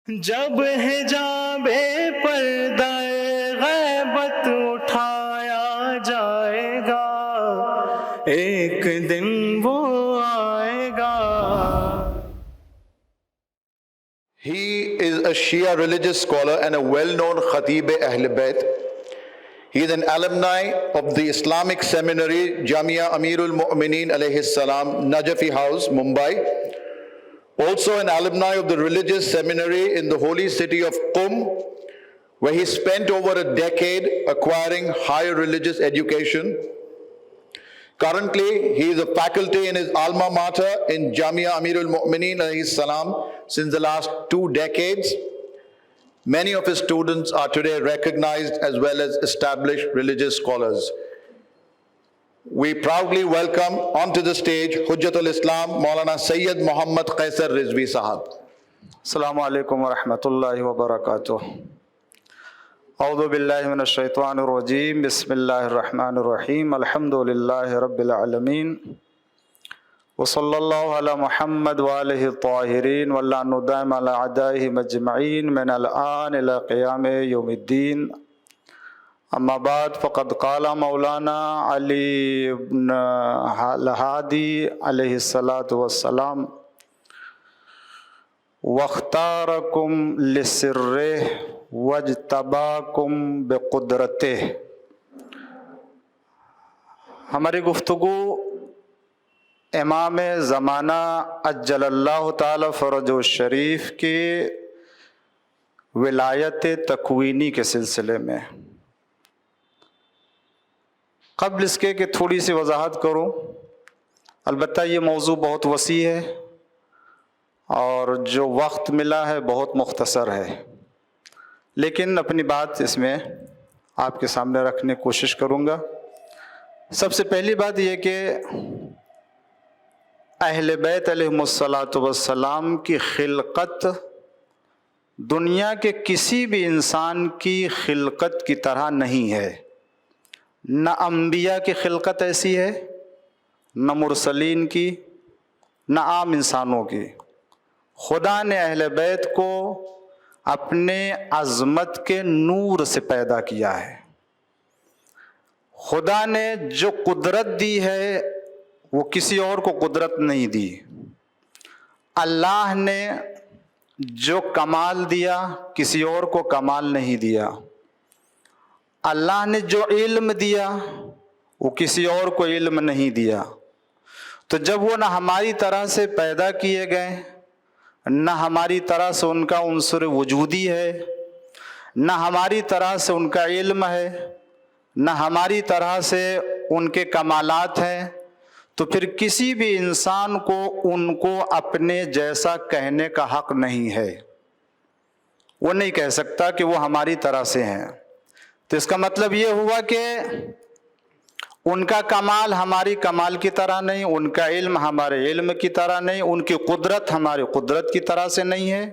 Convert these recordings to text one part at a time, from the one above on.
جب حجاب پردہ غیبت اٹھایا جائے گا، ایک دن وہ آئے گا۔ He is a Shia religious scholar and a well-known Khatib Ahl Bayt. He is an alumni of the Islamic Seminary Jamia Amirul Mu'mineen alayhi salam, Najafi House, Mumbai. Also an alumni of the religious seminary in the holy city of Qum, where he spent over a decade acquiring higher religious education. Currently, he is a faculty in his alma mater in Jamia Amirul Mu'mineen alayhi salam since the last 2 decades. Many of his students are today recognized as well as established religious scholars. We proudly welcome onto the stage Hujjatul Islam Maulana Sayyid Muhammad Qaisar Rizvi Sahab. Assalamu alaikum wa rahmatullahi wa barakatuh. A'udhu billahi minash shaitanir rajeem. Bismillahir rahmanir rahim. Alhamdulillahi rabbil alamin. Wa sallallahu ala Muhammad wa alihi tahirin wa la nudaim ala adaihi majma'in min al-an ila qiyam yawmiddin. اما بعد فقد قال مولانا علی ابن الہادی علیہ الصلاۃ والسلام واختارکم لسرہ واجتباکم بقدرتہ۔ ہماری گفتگو امام زمانہ عجل اللہ تعالی فرجہ الشریف کے ولایت تکوینی کے سلسلے میں۔ قبل اس کے کہ تھوڑی سی وضاحت کروں، البتہ یہ موضوع بہت وسیع ہے اور جو وقت ملا ہے بہت مختصر ہے، لیکن اپنی بات اس میں آپ کے سامنے رکھنے کی کوشش کروں گا۔ سب سے پہلی بات یہ کہ اہل بیت علیہم الصلاۃ والسلام کی خلقت دنیا کے کسی بھی انسان کی خلقت کی طرح نہیں ہے۔ نہ انبیاء کی خلقت ایسی ہے، نہ مرسلین کی، نہ عام انسانوں کی۔ خدا نے اہل بیت کو اپنے عظمت کے نور سے پیدا کیا ہے۔ خدا نے جو قدرت دی ہے وہ کسی اور کو قدرت نہیں دی۔ اللہ نے جو کمال دیا کسی اور کو کمال نہیں دیا۔ اللہ نے جو علم دیا وہ کسی اور کو علم نہیں دیا۔ تو جب وہ نہ ہماری طرح سے پیدا کیے گئے، نہ ہماری طرح سے ان کا عنصر وجودی ہے، نہ ہماری طرح سے ان کا علم ہے، نہ ہماری طرح سے ان کے کمالات ہیں، تو پھر کسی بھی انسان کو ان کو اپنے جیسا کہنے کا حق نہیں ہے۔ وہ نہیں کہہ سکتا کہ وہ ہماری طرح سے ہیں۔ تو اس کا مطلب یہ ہوا کہ ان کا کمال ہماری کمال کی طرح نہیں، ان کا علم ہمارے علم کی طرح نہیں، ان کی قدرت ہماری قدرت کی طرح سے نہیں ہے،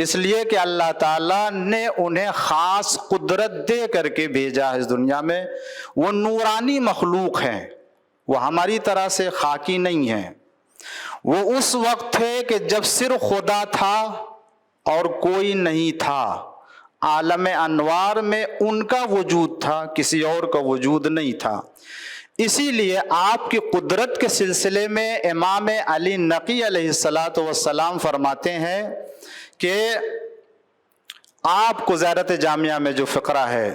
اس لیے کہ اللہ تعالیٰ نے انہیں خاص قدرت دے کر کے بھیجا ہے اس دنیا میں۔ وہ نورانی مخلوق ہیں، وہ ہماری طرح سے خاکی نہیں ہیں۔ وہ اس وقت تھے کہ جب صرف خدا تھا اور کوئی نہیں تھا۔ عالم انوار میں ان کا وجود تھا، کسی اور کا وجود نہیں تھا۔ اسی لیے آپ کی قدرت کے سلسلے میں امام علی نقی علیہ الصلاۃ والسلام فرماتے ہیں کہ آپ کو زیارت جامعہ میں جو فقرہ ہے،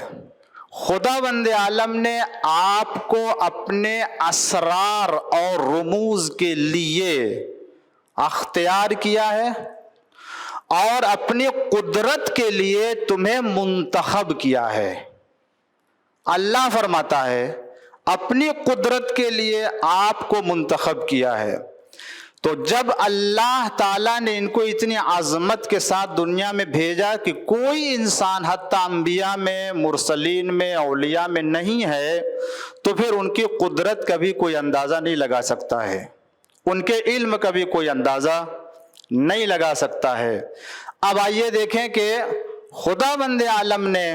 خدا بند عالم نے آپ کو اپنے اسرار اور رموز کے لیے اختیار کیا ہے اور اپنی قدرت کے لیے تمہیں منتخب کیا ہے۔ اللہ فرماتا ہے اپنی قدرت کے لیے آپ کو منتخب کیا ہے۔ تو جب اللہ تعالیٰ نے ان کو اتنی عظمت کے ساتھ دنیا میں بھیجا کہ کوئی انسان حتیٰ انبیاء میں، مرسلین میں، اولیاء میں نہیں ہے، تو پھر ان کی قدرت کا بھی کوئی اندازہ نہیں لگا سکتا ہے، ان کے علم کا بھی کوئی اندازہ نہیں لگا سکتا ہے۔ اب آئیے دیکھیں کہ خدا بند عالم نے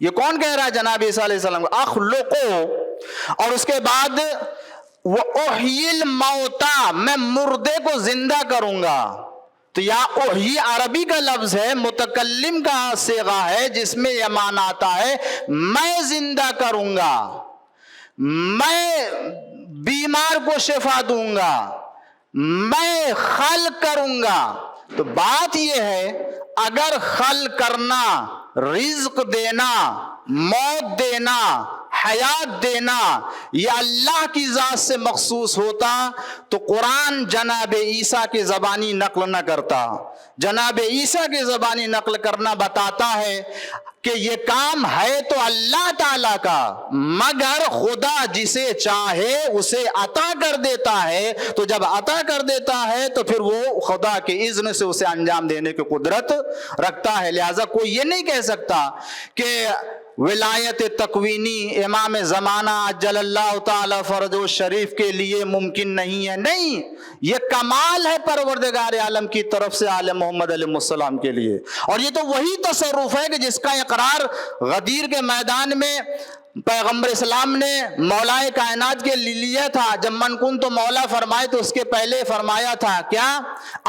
یہ کون کہہ رہا ہے؟ جناب عیسیٰ علیہ السلام کو اخلقو، اور اس کے بعد وہ احیی الموتا، میں مردے کو زندہ کروں گا. تو یا احیی عربی کا لفظ ہے، متکلم کا صیغہ ہے، جس میں یہ معنی آتا ہے میں زندہ کروں گا، میں بیمار کو شفا دوں گا، میں خلق کروں گا. تو بات یہ ہے اگر خلق کرنا، رزق دینا، موت دینا، حیات دینا یہ اللہ کی ذات سے مخصوص ہوتا تو قرآن جناب عیسیٰ کی زبانی نقل نہ کرتا. جناب عیسیٰ کی زبانی نقل کرنا بتاتا ہے کہ یہ کام ہے تو اللہ تعالیٰ کا، مگر خدا جسے چاہے اسے عطا کر دیتا ہے. تو جب عطا کر دیتا ہے تو پھر وہ خدا کے اذن سے اسے انجام دینے کی قدرت رکھتا ہے. لہذا کوئی یہ نہیں کہہ سکتا کہ ولایت تکوینی امام زمانہ عجل اللہ تعالی فرجہ شریف کے لیے ممکن نہیں ہے. نہیں، یہ کمال ہے پروردگار عالم کی طرف سے آل محمد علیہ السلام کے لیے. اور یہ تو وہی تصرف ہے کہ جس کا اقرار غدیر کے میدان میں پیغمبر اسلام نے مولا کائنات کے لیا تھا. جب من کن تو مولا فرمائے تو اس کے پہلے فرمایا تھا کیا؟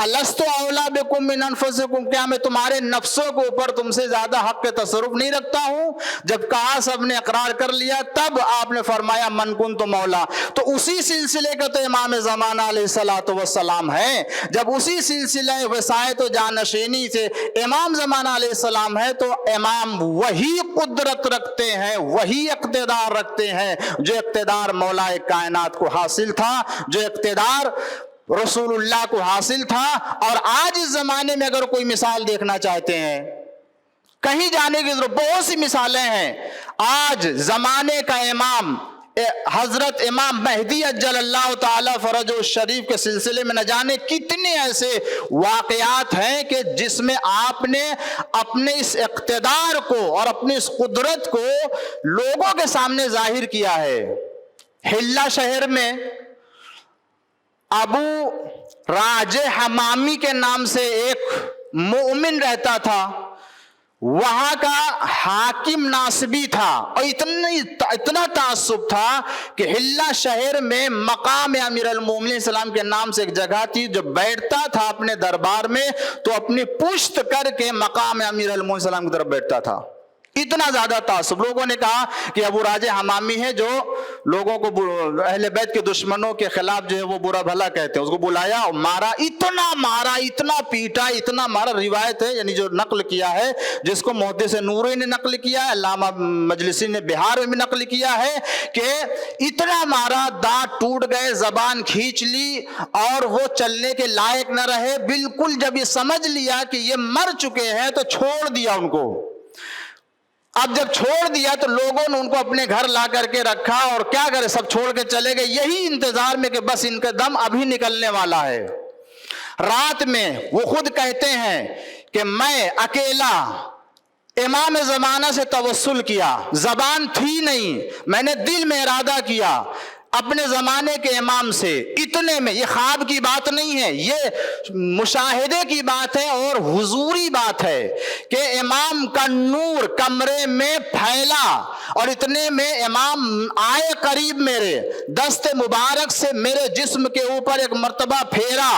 الستو اولا بکم من انفسکم، کیا میں تمہارے نفسوں کے اوپر تم سے زیادہ حق کے تصرف نہیں رکھتا ہوں؟ جب کہا سب نے اقرار کر لیا تب آپ نے فرمایا من کن تو مولا. تو اسی سلسلے کا تو امام زمانہ علیہ الصلوۃ والسلام ہے. جب اسی سلسلہ وصایت و جانشینی سے امام زمانہ علیہ السلام ہے تو امام وہی قدرت رکھتے ہیں، وہی اقتدار رکھتے ہیں جو اقتدار مولا کائنات کو حاصل تھا، جو اقتدار رسول اللہ کو حاصل تھا. اور آج اس زمانے میں اگر کوئی مثال دیکھنا چاہتے ہیں، کہیں جانے کی ضرورت، بہت سی مثالیں ہیں. آج زمانے کا امام حضرت امام مہدی عجل اللہ تعالی فرجہ الشریف کے سلسلے میں نہ جانے کتنے ایسے واقعات ہیں کہ جس میں آپ نے اپنے اس اقتدار کو اور اپنی اس قدرت کو لوگوں کے سامنے ظاہر کیا ہے. حلہ شہر میں ابو راجہ حمامی کے نام سے ایک مومن رہتا تھا. وہاں کا حاکم ناصبی تھا اور اتنا تعصب تھا کہ حلہ شہر میں مقام امیر المومنین السلام کے نام سے ایک جگہ تھی. جو بیٹھتا تھا اپنے دربار میں تو اپنی پشت کر کے مقام امیر المومنین السلام کی طرف بیٹھتا تھا. اتنا زیادہ تعصب. لوگوں نے کہا کہ ابو راجہ حمامی ہے جو لوگوں کو اہل بیت کے دشمنوں کے خلاف جو ہے وہ برا بھلا کہتے ہیں. اس کو بلایا اور مارا، اتنا پیٹا، اتنا مارا. روایت ہے یعنی جو نقل کیا ہے، جس کو محدث نوری نے نقل کیا ہے، علامہ مجلسی نے بہار میں بھی نقل کیا ہے کہ اتنا مارا، دانت ٹوٹ گئے، زبان کھینچ لی اور وہ چلنے کے لائق نہ رہے. بالکل جب یہ سمجھ لیا کہ یہ مر چکے ہیں تو چھوڑ دیا ان کو. اب جب چھوڑ دیا تو لوگوں نے ان کو اپنے گھر لا کر کے رکھا اور کیا کرے، سب چھوڑ کے چلے گئے یہی انتظار میں کہ بس ان کا دم ابھی نکلنے والا ہے. رات میں وہ خود کہتے ہیں کہ میں اکیلا امام زمانہ سے توسل کیا، زبان تھی نہیں، میں نے دل میں ارادہ کیا اپنے زمانے کے امام سے. اتنے میں، یہ خواب کی بات نہیں ہے، یہ مشاہدے کی بات ہے اور حضوری بات ہے کہ امام کا نور کمرے میں پھیلا اور اتنے میں امام آئے قریب، میرے دست مبارک سے میرے جسم کے اوپر ایک مرتبہ پھیرا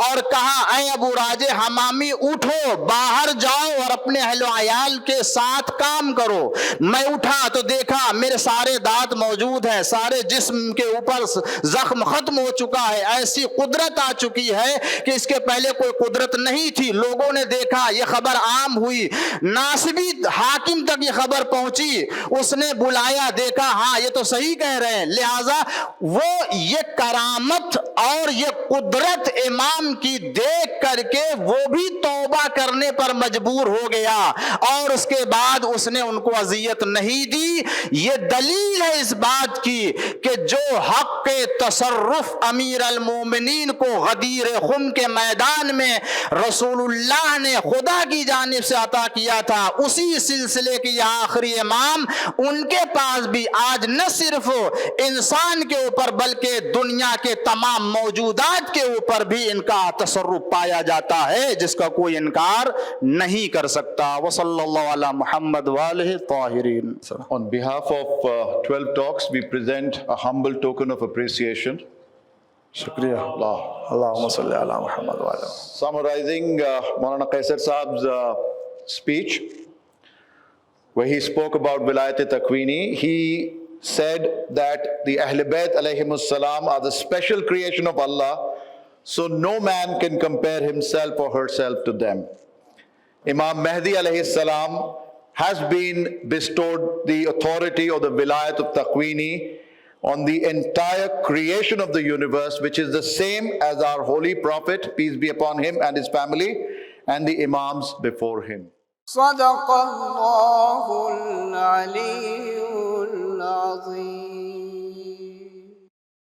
اور کہا اے ابو راجہ حمامی اٹھو، باہر جاؤ اور اپنے اہل و عیال کے ساتھ کام کرو. میں اٹھا تو دیکھا میرے سارے دانت موجود ہیں، سارے جسم کے اوپر زخم ختم ہو چکا ہے. ایسی قدرت آ چکی ہے کہ اس کے پہلے کوئی قدرت نہیں تھی. لوگوں نے دیکھا، یہ خبر عام ہوئی، ناصبی حاکم تک یہ خبر پہنچی. اس نے بلایا، دیکھا ہاں یہ تو صحیح کہہ رہے ہیں. لہذا وہ یہ کرامت اور یہ قدرت امام کی دیکھ کر کے وہ بھی توبہ کرنے پر مجبور ہو گیا اور اس کے بعد اس نے ان کو اذیت نہیں دی. یہ دلیل ہے اس بات کی کہ جو حق کے تصرف امیر المومنین کو غدیر خم کے میدان میں رسول اللہ نے خدا کی جانب سے عطا کیا تھا، اسی سلسلے کے یہ آخری امام ان ان کے پاس بھی آج نہ صرف انسان کے اوپر بلکہ دنیا کے تمام موجودات کے اوپر بھی ان کا تصرف پایا جاتا ہے جس کا کوئی انکار نہیں کر سکتا. وصلی اللہ علی محمد وآلہ الطاہرین. On behalf of 12 Talks, we present a humble token of appreciation. شکریہ. اللہم صلی علی محمد وآلہ. Summarizing Maulana Qaisar Saab's speech, where he spoke about Wilayat Takwini, he said that the Ahl Bayt alayhimus salam are the special creation of Allah, so no man can compare himself or herself to them. Imam Mahdi alayhis salam has been bestowed the authority or the Wilayat of Takwini on the entire creation of the universe, which is the same as our holy Prophet, peace be upon him, and his family, and the Imams before him. صدق الله العلي العظيم.